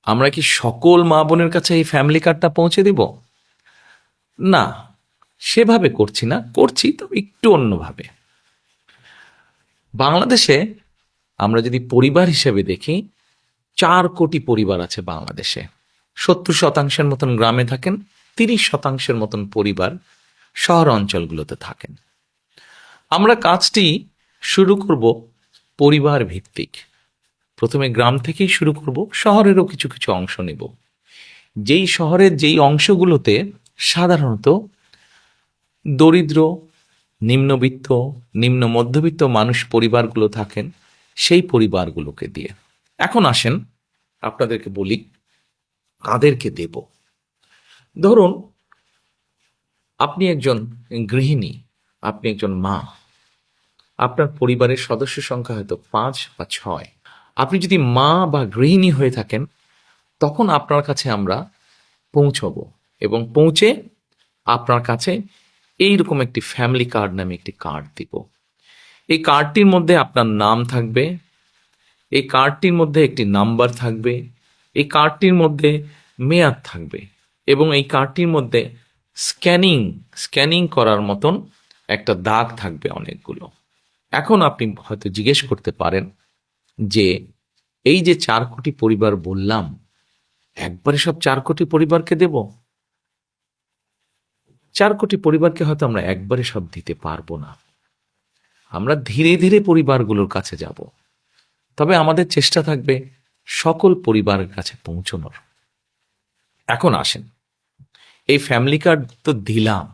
আমরা কি সকল মা বোনের কাছে এই ফ্যামিলি কার্ডটা পৌঁছে দিব? না, সেভাবে করছি না, করছি তবে একটু অন্যভাবে। বাংলাদেশে আমরা যদি পরিবার হিসেবে দেখি, 4 কোটি পরিবার আছে বাংলাদেশে। 70% মতন গ্রামে থাকেন, 30% মতন পরিবার শহর অঞ্চলগুলোতে থাকেন। আমরা কাজটি শুরু করব পরিবার ভিত্তিক। প্রথমে গ্রাম থেকেই শুরু করব, শহরেরও কিছু কিছু অংশ নেব। যেই শহরের যেই অংশগুলোতে সাধারণত দরিদ্র, নিম্নবিত্ত, নিম্ন মধ্যবিত্ত মানুষ পরিবারগুলো থাকেন, সেই পরিবারগুলোকে দিয়ে। এখন আসেন আপনাদেরকে বলি কাদেরকে দেব। ধরুন আপনি একজন গৃহিণী, আপনি একজন মা, আপনার পরিবারের সদস্য সংখ্যা হয়তো 5 বা 6। আপনি যদি মা বা গৃহিণী হয়ে থাকেন, তখন আপনার কাছে আমরা পৌঁছব এবং পৌঁছে আপনার কাছে এইরকম একটি ফ্যামিলি কার্ড নামে একটি কার্ড দিব। এই কার্ডটির মধ্যে আপনার নাম থাকবে, এই কার্ডটির মধ্যে একটি নাম্বার থাকবে, এই কার্ডটির মধ্যে মেয়াদ থাকবে এবং এই কার্ডটির মধ্যে স্ক্যানিং করার মতন একটা দাগ থাকবে অনেকগুলো। এখন আপনি হয়তো জিজ্ঞেস করতে পারেন যে এই যে 4 কোটি পরিবার বললাম, একবারে সব 4 কোটি পরিবারকে দেব? 4 কোটি পরিবারকে হয়তো আমরা একবারে সব দিতে পারবো না। আমরা ধীরে ধীরে পরিবারগুলোর কাছে যাব, তবে আমাদের চেষ্টা থাকবে সকল পরিবারের কাছে পৌঁছানোর। এখন আসেন, এই ফ্যামিলি কার্ড তো দিলাম,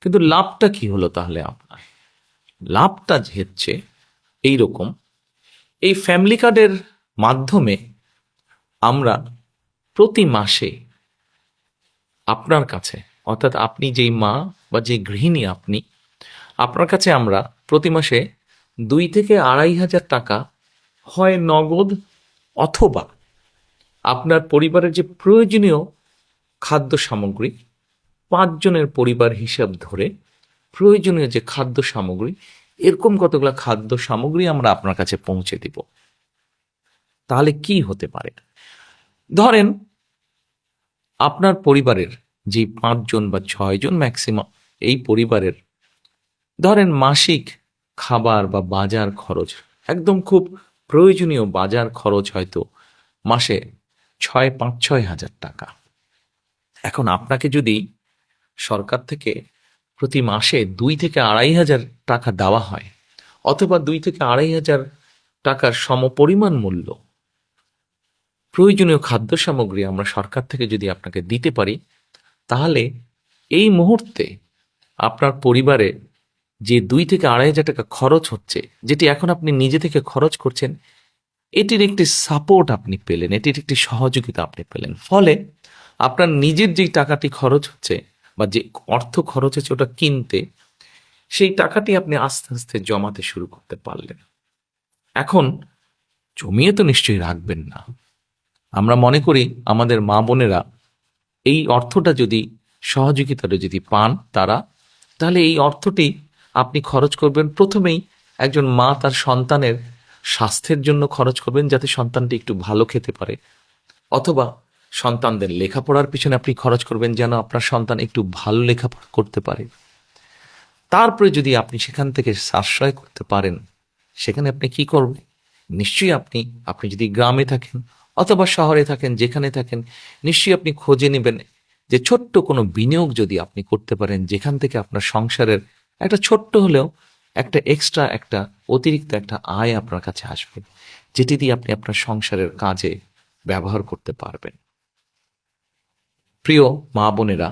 কিন্তু লাভটা কি হলো তাহলে আপনার? লাভটা হচ্ছে এইরকম, এই ফ্যামিলি কার্ডের মাধ্যমে আমরা প্রতি মাসে আপনার কাছে, অর্থাৎ আপনি যেই মা বা যে গৃহিণী আপনি, আপনার কাছে আমরা প্রতি মাসে 2 থেকে 2,500 টাকা হয় নগদ অথবা আপনার পরিবারের যে প্রয়োজনীয় খাদ্য সামগ্রী, 5 জনের পরিবার হিসাব ধরে প্রয়োজনীয় যে খাদ্য সামগ্রী, এরকম কতগুলো খাদ্য সামগ্রী আমরা আপনার কাছে পৌঁছে দিব। তাহলে কি হতে পারে? ধরেন আপনার পরিবারের যে 5 জন বা 6 জন ম্যাক্সিমাম, এই পরিবারের ধরেন মাসিক খাবার বা বাজার খরচ, একদম খুব প্রয়োজনীয় বাজার খরচ হয়তো মাসে 5-6 হাজার টাকা। এখন আপনাকে যদি সরকার থেকে প্রতি মাসে 2 থেকে 2,500 টাকা দেওয়া হয়, অথবা 2 থেকে 2,500 টাকার সমপরিমাণ মূল্য প্রয়োজনীয় খাদ্য সামগ্রী আমরা সরকার থেকে যদি আপনাকে দিতে পারি, তাহলে এই মুহূর্তে আপনার পরিবারে যে 2 থেকে 2,500 টাকা খরচ হচ্ছে, যেটি এখন আপনি নিজে থেকে খরচ করছেন, এটির একটি সাপোর্ট আপনি পেলেন, এটির একটি সহযোগিতা আপনি পেলেন। ফলে আপনার নিজের যেই টাকাটি খরচ হচ্ছে বা যে অর্থ খরচ হচ্ছে ওটা কিনতে, সেই টাকাটি আপনি আস্তে আস্তে জমাতে শুরু করতে পারলেন। এখন জমিয়ে তো নিশ্চয়ই রাখবেন না। আমরা মনে করি আমাদের মা বোনেরা এই অর্থটা যদি, সহযোগিতাটা যদি পান তারা, তাহলে এই অর্থটি আপনি খরচ করবেন প্রথমেই একজন মা তার সন্তানের স্বাস্থ্যের জন্য খরচ করবেন, যাতে সন্তানটি একটু ভালো খেতে পারে, অথবা সন্তানদের লেখাপড়ার পিছনে আপনি খরচ করবেন যেন আপনার সন্তান একটু ভালো লেখাপড়া করতে পারে। তারপরে যদি আপনি সেখান থেকে সাশ্রয় করতে পারেন, সেখানে আপনি কি করবেন? নিশ্চয়ই আপনি যদি গ্রামে থাকেন অথবা শহরে থাকেন, যেখানে থাকেন, নিশ্চয়ই আপনি খোঁজে নেবেন যে ছোট্ট কোনো বিনিয়োগ যদি আপনি করতে পারেন, যেখান থেকে আপনার সংসারের একটা ছোট্ট হলেও একটা এক্সট্রা, একটা অতিরিক্ত একটা আয় আপনার কাছে আসবে, যেটি দিয়ে আপনি আপনার সংসারের কাজে ব্যবহার করতে পারবেন। প্রিয় মা বোনেরা,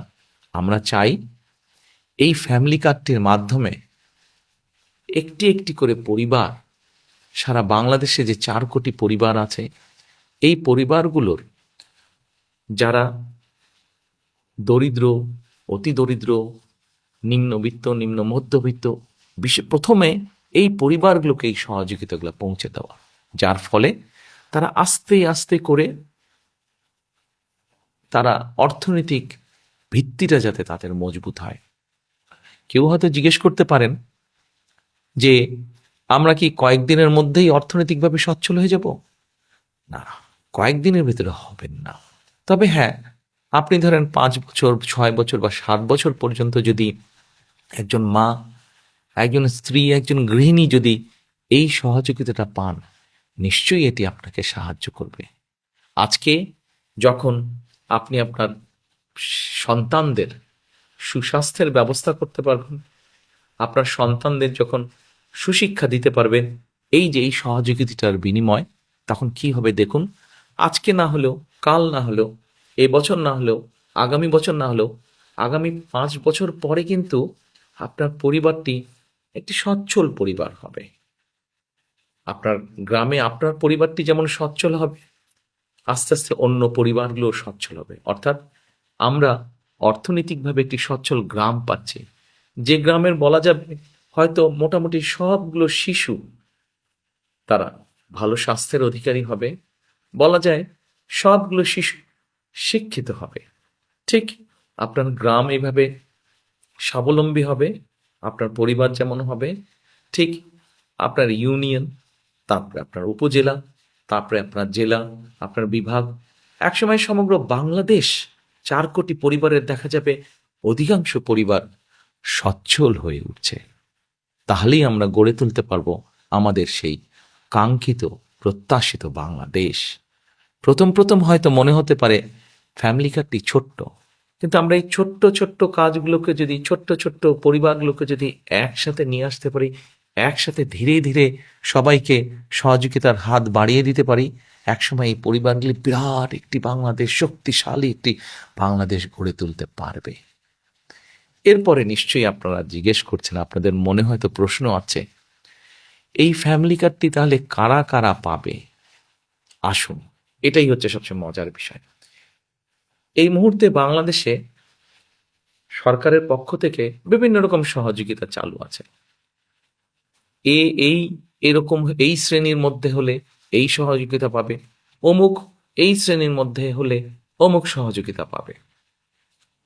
আমরা চাই এই ফ্যামিলি কার্ডটির মাধ্যমে একটি একটি করে পরিবার, সারা বাংলাদেশে যে 4 কোটি পরিবার আছে, এই পরিবারগুলোর যারা দরিদ্র, অতি দরিদ্র, নিম্নবিত্ত, নিম্ন মধ্যবিত্ত, প্রথমে এই পরিবারগুলোকে এই সহযোগিতাগুলো পৌঁছে দেওয়া, যার ফলে তারা আস্তে আস্তে করে তারা অর্থনৈতিক ভিত্তিটা যাতে তাদের মজবুত হয়। কেউ হয়তো জিজ্ঞেস করতে পারেন যে আমরা কি কয়েকদিনের মধ্যেই অর্থনৈতিকভাবে সচ্ছল হয়ে যাব? না, কয়েকদিনের ভিতরে হবেন না। তবে হ্যাঁ, আপনি ধরেন 5 বছর, 6 বছর বা 7 বছর পর্যন্ত যদি একজন মা, একজন স্ত্রী, একজন গৃহিণী যদি এই সহযোগিতাটা পান, নিশ্চয়ই এটি আপনাকে সাহায্য করবে। আজকে যখন আপনি আপনার সন্তানদের সুস্বাস্থ্যের ব্যবস্থা করতে পারবেন, আপনার সন্তানদের যখন সুশিক্ষা দিতে পারবেন এই যে এই সহযোগিতার বিনিময়, তখন কি হবে দেখুন। আজকে না হলেও, কাল না হলেও, এবছর না হলেও, আগামী বছর না হলেও, আগামী 5 বছর পরে কিন্তু আপনার পরিবারটি একটি সচ্ছল পরিবার হবে। আপনার গ্রামে আপনার পরিবারটি যেমন সচ্ছল হবে, আস্তে আস্তে অন্য পরিবারগুলো সচ্ছল হবে। অর্থাৎ আমরা অর্থনৈতিকভাবে একটি সচ্ছল গ্রাম পাচ্ছি, যে গ্রামের বলা যাবে হয়তো মোটামুটি সবগুলো শিশু তারা ভালো স্বাস্থ্যের অধিকারী হবে, বলা যায় সবগুলো শিশু শিক্ষিত হবে। ঠিক আপনার গ্রাম এইভাবে স্বাবলম্বী হবে, আপনার পরিবার যেমন হবে, ঠিক আপনার ইউনিয়ন, তারপরে আপনার উপজেলা, তারপরে আপনার জেলা, আপনার বিভাগ, একসময় সমগ্র বাংলাদেশ 4 কোটি পরিবারের দেখা যাবে অধিকাংশ পরিবার সচ্ছল হয়ে উঠছে। তাহলেই আমরা গড়ে তুলতে পারবো আমাদের সেই কাঙ্ক্ষিত প্রত্যাশিত বাংলাদেশ। প্রথম প্রথম হয়তো মনে হতে পারে ফ্যামিলি কার্ডটি ছোট্ট, কিন্তু আমরা এই ছোট্ট ছোট্ট কাজগুলোকে যদি, ছোট্ট ছোট্ট পরিবারগুলোকে যদি একসাথে নিয়ে আসতে পারি, একসাথে ধীরে ধীরে সবাইকে সহযোগিতার হাত বাড়িয়ে দিতে পারি, একসময় এই পরিবারগুলি বিরাট একটি বাংলাদেশ, শক্তিশালী একটি বাংলাদেশ গড়ে তুলতে পারবে। এরপরে নিশ্চয়ই আপনারা জিজ্ঞেস করছেন, আপনাদের মনে হয়তো প্রশ্ন আছে, এই ফ্যামিলি কার্ডটি তাহলে কারা কারা পাবে? আসুন, এটাই হচ্ছে সবচেয়ে মজার বিষয়। এই মুহূর্তে বাংলাদেশে সরকারের পক্ষ থেকে বিভিন্ন রকম সহযোগিতা চালু আছে। এরকম এই শ্রেণীর মধ্যে হলে এই সহযোগিতা পাবে, অমুক এই শ্রেণীর মধ্যে হলে অমুক সহযোগিতা পাবে।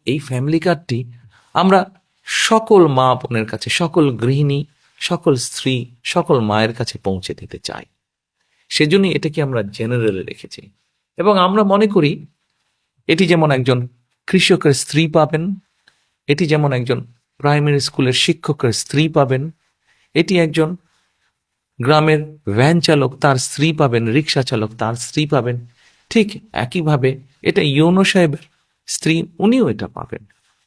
এই ফ্যামিলি কার্ডটি আমরা সকল মা বোনের কাছে, সকল গৃহিণী, সকল স্ত্রী, সকল মায়ের কাছে পৌঁছে দিতে চাই। সেজন্যই এটাকে আমরা জেনারেলে রেখেছি। এবং আমরা মনে করি এটি যেমন একজন কৃষকের স্ত্রী পাবেন, এটি যেমন একজন প্রাইমারি স্কুলের শিক্ষকের স্ত্রী পাবেন, এটি একজন গ্রামের ভ্যান চালক তার স্ত্রী পাবেন, রিক্সা চালক তার স্ত্রী পাবেন, ঠিক একইভাবে এটা ইউনো সাহেবের স্ত্রী, উনিও এটা পাবেন।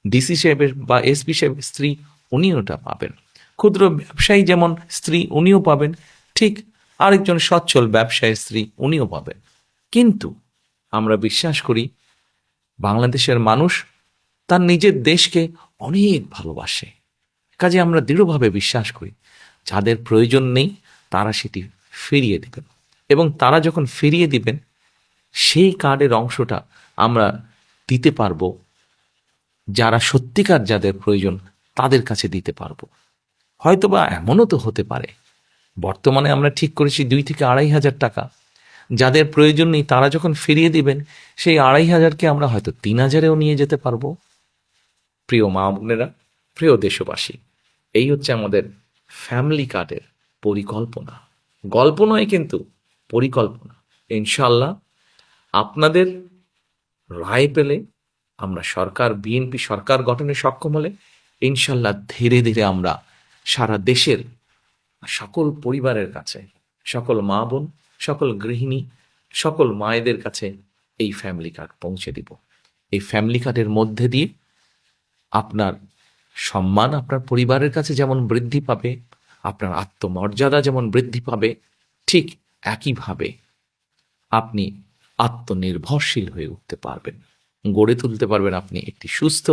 ডিসি সাহেবের বা এসপি সাহেবের স্ত্রী, উনিও এটা পাবেন। ক্ষুদ্র ব্যবসায়ী যেমন স্ত্রী, উনিও পাবেন, ঠিক আরেকজন সচ্ছল ব্যবসায়ীর স্ত্রী, উনিও পাবেন। কিন্তু আমরা বিশ্বাস করি বাংলাদেশের মানুষ তার নিজের দেশকে অনেক ভালোবাসে। কাজে আমরা দৃঢ়ভাবে বিশ্বাস করি যাদের প্রয়োজন নেই তারা সেটি ফিরিয়ে দিবেন, এবং তারা যখন ফিরিয়ে দিবেন সেই কার্ডের অংশটা আমরা দিতে পারবো যারা সত্যিকার যাদের প্রয়োজন তাদের কাছে দিতে পারবো। হয়তোবা এমনও তো হতে পারে বর্তমানে আমরা ঠিক করেছি 2 থেকে 2,500 টাকা, যাদের প্রয়োজন নেই তারা যখন ফিরিয়ে দিবেন সেই 2,500কে আমরা হয়তো 3,000-এও নিয়ে যেতে পারবো। প্রিয় মা বোনেরা, প্রিয় দেশবাসী, এই হচ্ছে আমাদের ফ্যামিলি কার্ডের পরিকল্পনা। গল্প নয় কিন্তু পরিকল্পনা। ইনশাল্লাহ আপনাদের রায় পেলে আমরা সরকার, বিএনপি সরকার গঠনে সক্ষম হলে ইনশাল্লাহ ধীরে ধীরে আমরা সারা দেশের সকল পরিবারের কাছে, সকল মা বোন, সকল গৃহিণী, সকল মায়েদের কাছে এই ফ্যামিলি কার্ড পৌঁছে দিব। এই ফ্যামিলি কার্ডের মধ্যে দিয়ে আপনার সম্মান আপনার পরিবারের কাছে যেমন বৃদ্ধি পাবে, আপনার আত্মমর্যাদা যেমন বৃদ্ধি পাবে, ঠিক একইভাবে আপনি আত্মনির্ভরশীল হয়ে উঠতে পারবেন, গড়ে তুলতে পারবেন আপনি একটি সুস্থ,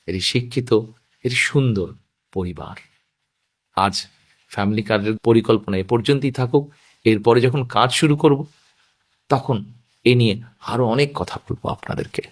একটি শিক্ষিত, একটি সুন্দর পরিবার। আজ ফ্যামিলি কার্ডের পরিকল্পনা এ পর্যন্তই থাকুক। এরপরে যখন কাজ শুরু করব তখন এ নিয়ে আরো অনেক কথা বলবো আপনাদেরকে।